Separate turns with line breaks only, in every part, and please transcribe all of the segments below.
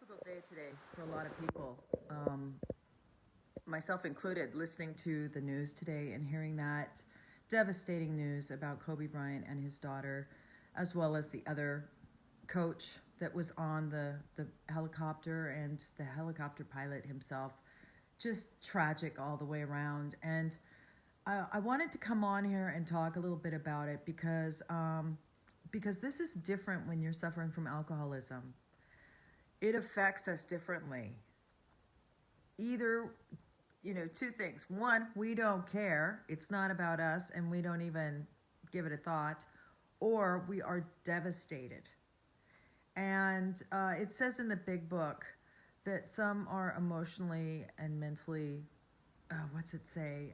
Difficult day today for a lot of people, myself included, listening to the news today and hearing that devastating news about Kobe Bryant and his daughter, as well as the other coach that was on the helicopter and the helicopter pilot himself. Just tragic all the way around. And I wanted to come on here and talk a little bit about it because this is different when you're suffering from alcoholism. It affects us differently. Either, two things. One, we don't care. It's not about us and we don't even give it a thought. Or we are devastated. And it says in the big book that some are emotionally and mentally, what's it say?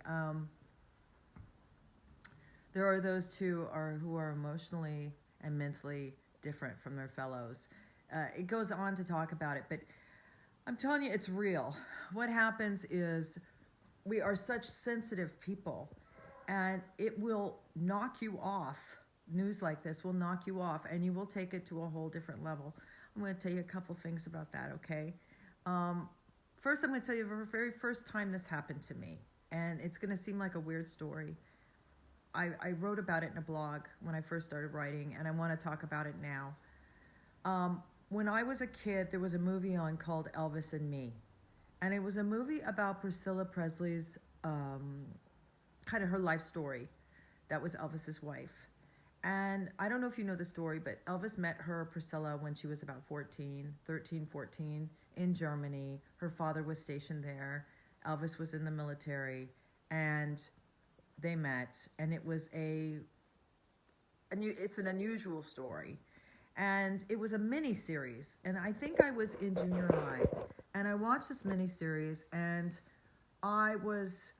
There are those who are emotionally and mentally different from their fellows. It goes on to talk about it, but I'm telling you, it's real. What happens is we are such sensitive people, and it will knock you off. News like this will knock you off, and you will take it to a whole different level. I'm going to tell you a couple things about that, okay? First, I'm going to tell you the very first time this happened to me, and it's going to seem like a weird story. I wrote about it in a blog when I first started writing, and I want to talk about it now. When I was a kid, there was a movie on called Elvis and Me. And it was a movie about Priscilla Presley's, kind of her life story. That was Elvis's wife. And I don't know if you know the story, but Elvis met her, Priscilla, when she was about 14, in Germany. Her father was stationed there. Elvis was in the military. And they met. And it was it's an unusual story. And it was a mini-series, and I think I was in junior high, and I watched this mini-series, and I was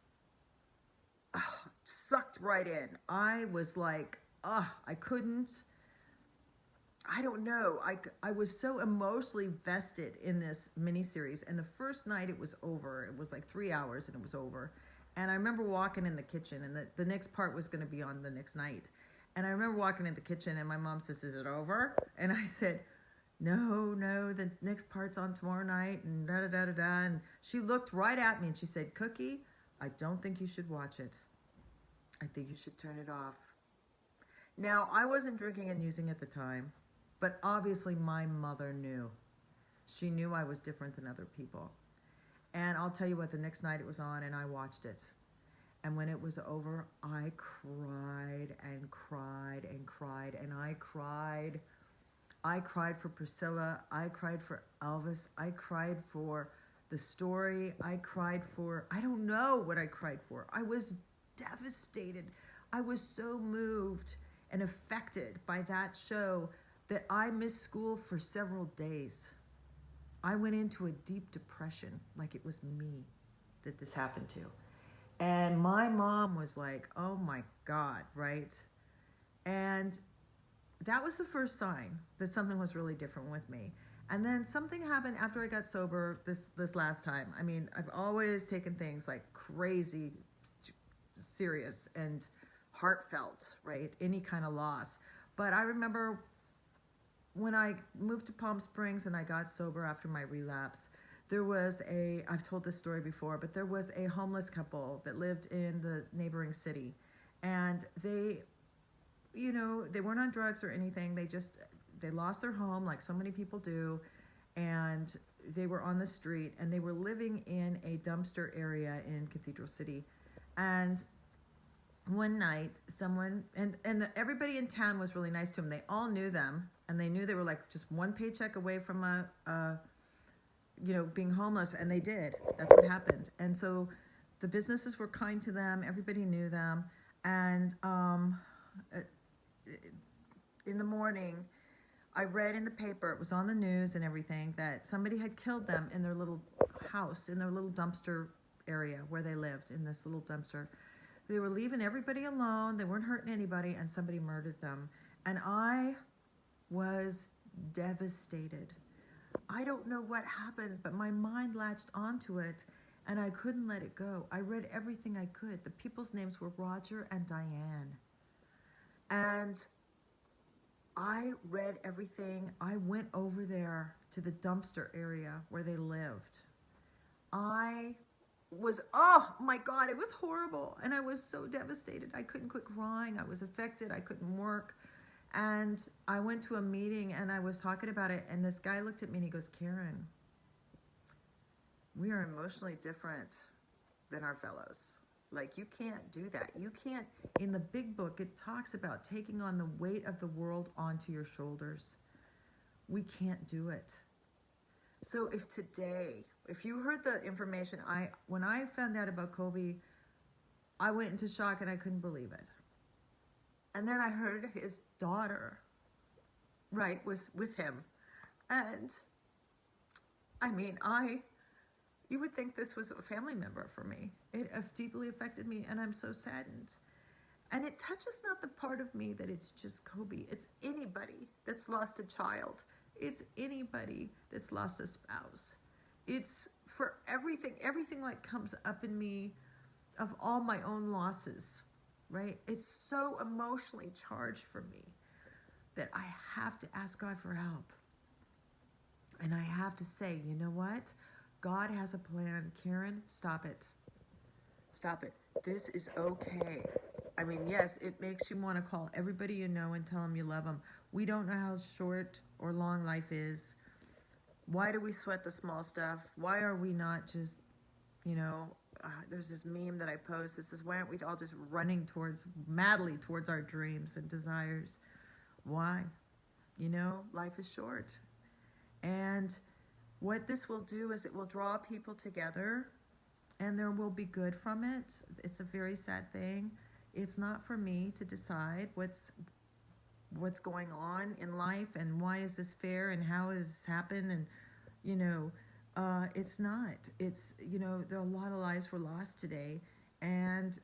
sucked right in. I was like, I couldn't, I don't know, I was so emotionally vested in this mini-series, and the first night it was over. It was like 3 hours, and it was over, and I remember walking in the kitchen, and the next part was going to be on the next night. And I remember walking in the kitchen and my mom says, "Is it over?" And I said, no, the next part's on tomorrow night and da-da-da-da-da. And she looked right at me and she said, "Cookie, I don't think you should watch it. I think you should turn it off." Now, I wasn't drinking and using at the time, but obviously my mother knew. She knew I was different than other people. And I'll tell you what, the next night it was on and I watched it. And when it was over, I cried and cried and cried and I cried. I cried for Priscilla. I cried for Elvis. I cried for the story. I cried for, I don't know what I cried for. I was devastated. I was so moved and affected by that show that I missed school for several days. I went into a deep depression, like it was me that this happened to. And my mom was like, "Oh my God," right? And that was the first sign that something was really different with me. And then something happened after I got sober this last time. I mean, I've always taken things like crazy serious and heartfelt, right? Any kind of loss. But I remember when I moved to Palm Springs and I got sober after my relapse, there was I've told this story before, but there was a homeless couple that lived in the neighboring city. And they weren't on drugs or anything. They lost their home like so many people do. And they were on the street and they were living in a dumpster area in Cathedral City. And one night everybody in town was really nice to them. They all knew them and they knew they were like just one paycheck away from being homeless, and they did. That's what happened. And so the businesses were kind to them. Everybody knew them. And in the morning, I read in the paper, it was on the news and everything, that somebody had killed them in their little house, in their little dumpster area where they lived, in this little dumpster. They were leaving everybody alone. They weren't hurting anybody, and somebody murdered them. And I was devastated. I don't know what happened, but my mind latched onto it and I couldn't let it go. I read everything I could. The people's names were Roger and Diane. And I read everything. I went over there to the dumpster area where they lived. I was, oh my God, it was horrible. And I was so devastated. I couldn't quit crying. I was affected. I couldn't work. And I went to a meeting and I was talking about it. And this guy looked at me and he goes, Karen, we are emotionally different than our fellows. Like, you can't do that. You can't, in the big book, it talks about taking on the weight of the world onto your shoulders. We can't do it. So if you heard the information, when I found out about Kobe, I went into shock and I couldn't believe it. And then I heard his daughter, right, was with him. And I mean, you would think this was a family member for me. It deeply affected me, and I'm so saddened. And it touches not the part of me that it's just Kobe. It's anybody that's lost a child. It's anybody that's lost a spouse. It's for everything like comes up in me of all my own losses, right? It's so emotionally charged for me that I have to ask God for help. And I have to say, you know what? God has a plan. Karen, stop it. Stop it. This is okay. I mean, yes, it makes you want to call everybody you know and tell them you love them. We don't know how short or long life is. Why do we sweat the small stuff? Why are we not just, there's this meme that I post that says, why aren't we all just running madly towards our dreams and desires? Why? Life is short. And what this will do is it will draw people together and there will be good from it. It's a very sad thing. It's not for me to decide what's going on in life and why is this fair and how has this happened, and it's not. It's there are a lot of lives were lost today, and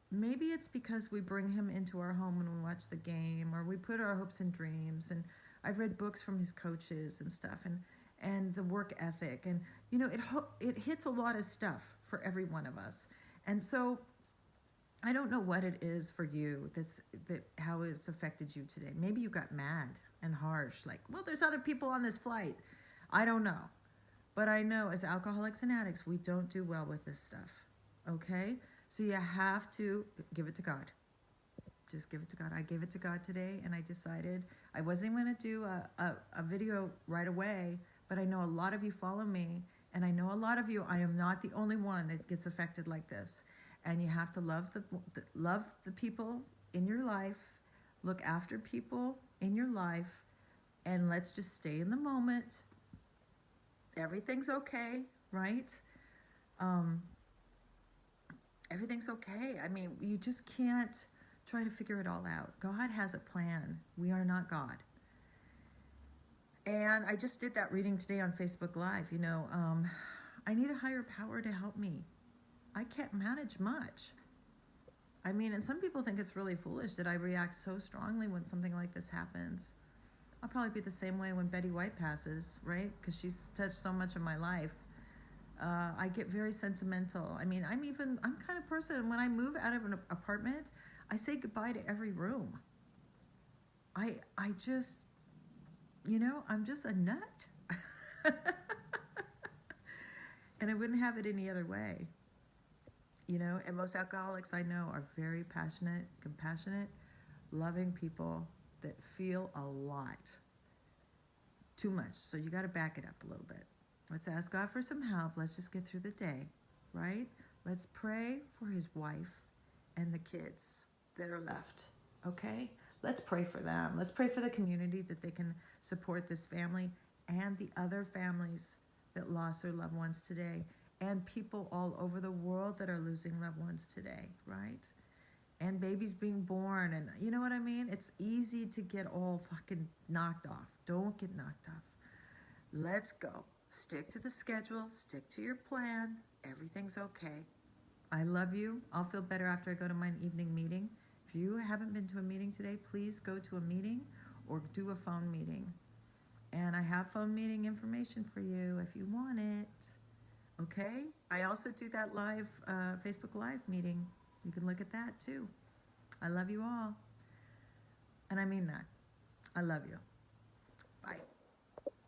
maybe it's because we bring him into our home when we watch the game, or we put our hopes and dreams. And I've read books from his coaches and stuff, and the work ethic, and it hits a lot of stuff for every one of us. And so I don't know what it is for you how it's affected you today. Maybe you got mad and harsh, like, well, there's other people on this flight. I don't know. But I know as alcoholics and addicts, we don't do well with this stuff. Okay? So you have to give it to God. Just give it to God. I gave it to God today, and I decided I wasn't going to do a video right away, but I know a lot of you follow me, and I know a lot of you, I am not the only one that gets affected like this. And you have to love the people in your life, look after people in your life, and let's just stay in the moment. Everything's okay, right? Everything's okay. I mean, you just can't try to figure it all out. God has a plan. We are not God. And I just did that reading today on Facebook Live. I need a higher power to help me. I can't manage much. I mean, and some people think it's really foolish that I react so strongly when something like this happens. I'll probably be the same way when Betty White passes, right? Because she's touched so much of my life. I get very sentimental. I mean, I'm kind of person, when I move out of an apartment, I say goodbye to every room. I just, I'm just a nut. And I wouldn't have it any other way. And most alcoholics I know are very passionate, compassionate, loving people that feel a lot. Too much. So you got to back it up a little bit. Let's ask God for some help. Let's just get through the day, right? Let's pray for his wife and the kids that are left, okay? Let's pray for them. Let's pray for the community that they can support this family and the other families that lost their loved ones today, and people all over the world that are losing loved ones today, right? And babies being born, and you know what I mean? It's easy to get all fucking knocked off. Don't get knocked off. Let's go. Stick to the schedule. Stick to your plan. Everything's okay. I love you. I'll feel better after I go to my evening meeting. If you haven't been to a meeting today, please go to a meeting or do a phone meeting. And I have phone meeting information for you if you want it. Okay? I also do that live Facebook Live meeting. You can look at that too. I love you all. And I mean that. I love you. Bye.